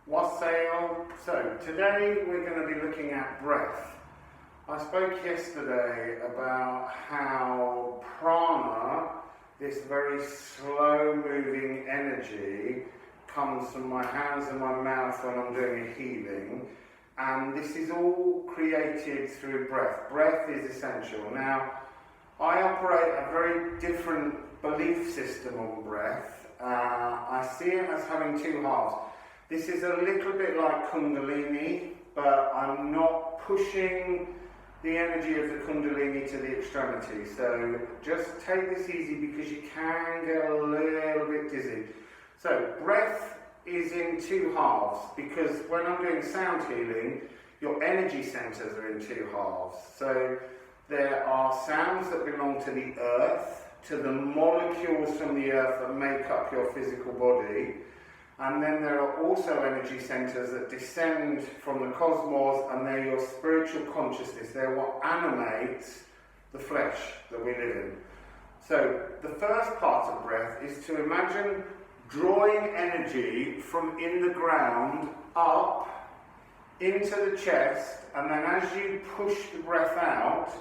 Wassail. So today we're going to be looking at breath. I spoke yesterday about how prana, this very slow moving energy, comes from my hands and my mouth when I'm doing a healing, and this is all created through breath. Breath is essential. Now, I operate a very different belief system on breath. I see it as having two halves. This is a little bit like Kundalini, but I'm not pushing the energy of the Kundalini to the extremity. So just take this easy because you can get a little bit dizzy. So breath is in two halves because when I'm doing sound healing, your energy centers are in two halves. So there are sounds that belong to the earth, to the molecules from the earth that make up your physical body. And then there are also energy centers that descend from the cosmos, and they're your spiritual consciousness. They're what animates the flesh that we live in. So the first part of breath is to imagine drawing energy from in the ground up into the chest, and then as you push the breath out,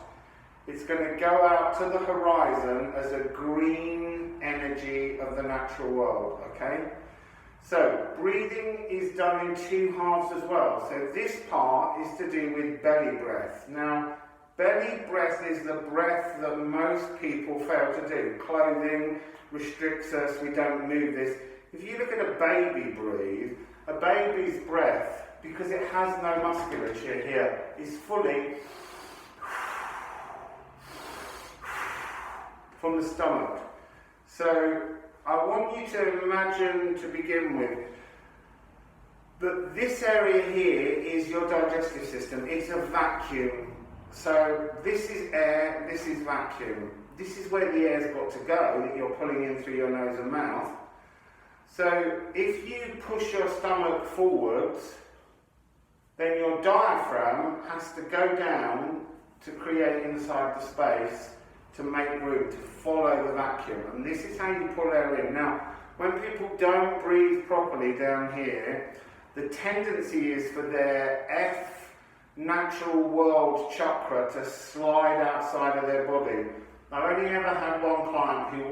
it's going to go out to the horizon as a green energy of the natural world, okay? So, breathing is done in two halves as well. So this part is to do with belly breath. Now, belly breath is the breath that most people fail to do. Clothing restricts us, we don't move this. If you look at a baby breathe, a baby's breath, because it has no musculature here, is fully from the stomach. So I want you to imagine, to begin with, that this area here is your digestive system. It's a vacuum. So this is air, this is vacuum. This is where the air's got to go, that you're pulling in through your nose and mouth. So if you push your stomach forwards, then your diaphragm has to go down to create inside the space to make room, to follow the vacuum. And this is how you pull air in. Now, when people don't breathe properly down here, the tendency is for their F natural world chakra to slide outside of their body. I've only ever had one client who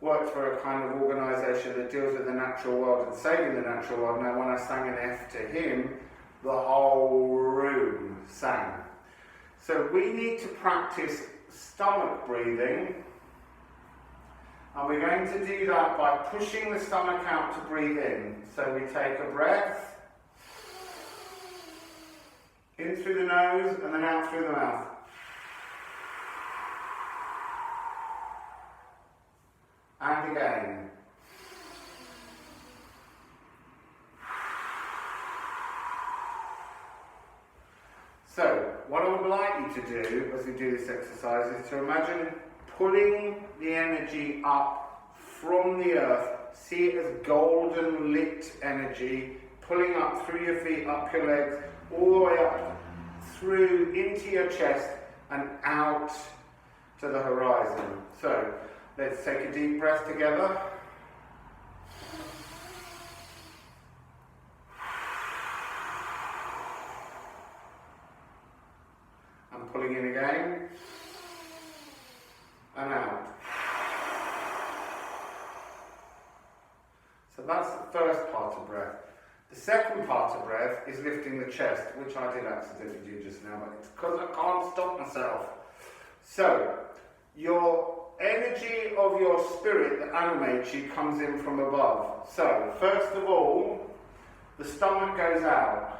worked for a kind of organisation that deals with the natural world and saving the natural world. Now, when I sang an F to him, the whole room sang. So we need to practice stomach breathing, and we're going to do that by pushing the stomach out to breathe in. So we take a breath in through the nose and then out through the mouth. And again. So, what I would like you to do as we do this exercise is to imagine pulling the energy up from the earth. See it as golden lit energy, pulling up through your feet, up your legs, all the way up through into your chest and out to the horizon. So, let's take a deep breath together. Pulling in again, and out. So that's the first part of breath. The second part of breath is lifting the chest, which I did accidentally do just now, but it's because I can't stop myself. So, your energy of your spirit that animates you comes in from above. So, first of all, the stomach goes out.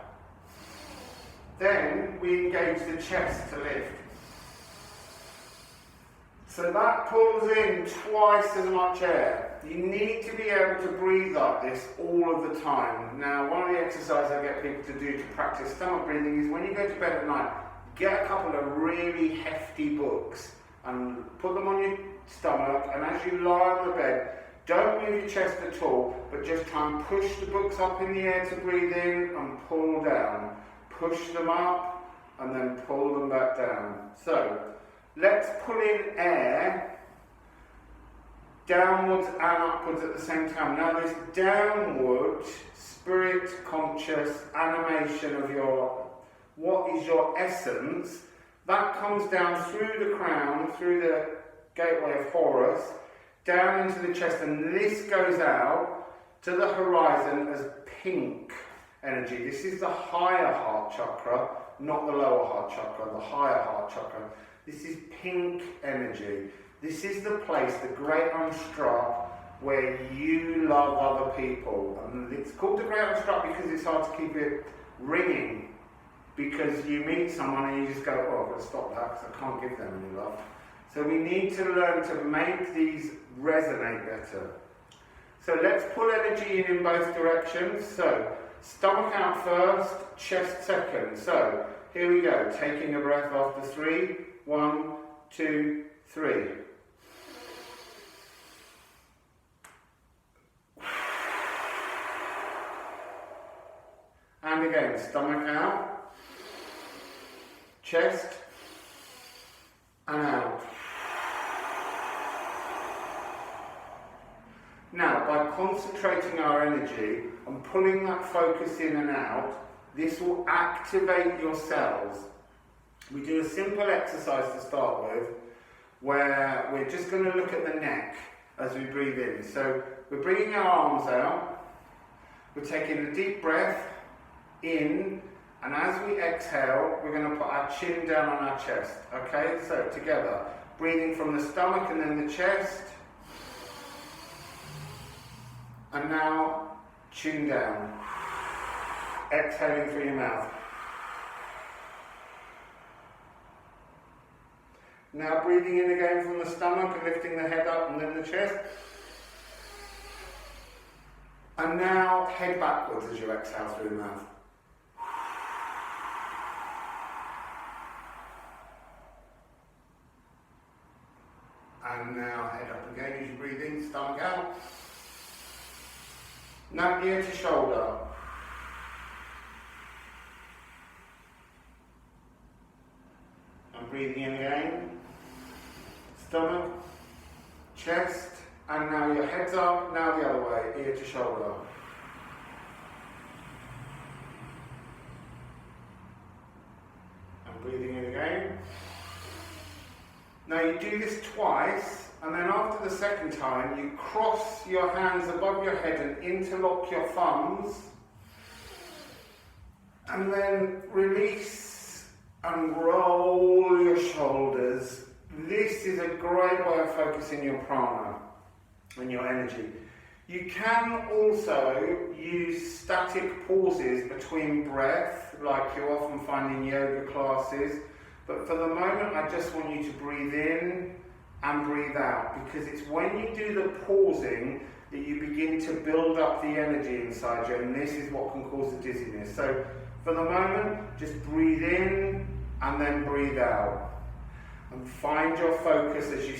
Then we engage the chest to lift. So that pulls in twice as much air. You need to be able to breathe like this all of the time. Now, one of the exercises I get people to do to practice stomach breathing is when you go to bed at night, get a couple of really hefty books and put them on your stomach, and as you lie on the bed, don't move your chest at all, but just try and push the books up in the air to breathe in and pull down. Push them up and then pull them back down. So, let's pull in air downwards and upwards at the same time. Now this downward, spirit conscious animation of what is your essence, that comes down through the crown, through the gateway of Horus, down into the chest, and this goes out to the horizon as pink energy. This is the higher heart chakra, not the lower heart chakra, the higher heart chakra. This is pink energy. This is the place, the great unstruck, where you love other people. And it's called the great unstruck because it's hard to keep it ringing. Because you meet someone and you just go, oh, I've got to stop that because I can't give them any love. So we need to learn to make these resonate better. So let's pull energy in both directions. So stomach out first, chest second. So here we go, taking a breath after 3. 1, 2, 3. And again, stomach out, chest, and out. Now, by concentrating our energy and pulling that focus in and out, this will activate your cells. We do a simple exercise to start with, where we're just going to look at the neck as we breathe in. So we're bringing our arms out, we're taking a deep breath in, and as we exhale, we're going to put our chin down on our chest. Okay, so together, breathing from the stomach and then the chest. And now, chin down. Exhaling through your mouth. Now breathing in again from the stomach and lifting the head up and then the chest. And now head backwards as you exhale through the mouth. And now head up again as you breathe in, stomach out. Now ear to shoulder. And breathing in again. Stomach, chest, and now your head's up, now the other way, ear to shoulder. And breathing in again. Now you do this twice, and then after the second time, you cross your hands above your head and interlock your thumbs, and then release and roll your shoulders. This is a great way of focusing your prana and your energy. You can also use static pauses between breath, like you often find in yoga classes, but for the moment I just want you to breathe in and breathe out, because it's when you do the pausing that you begin to build up the energy inside you, and this is what can cause the dizziness. So for the moment, just breathe in and then breathe out. And find your focus as you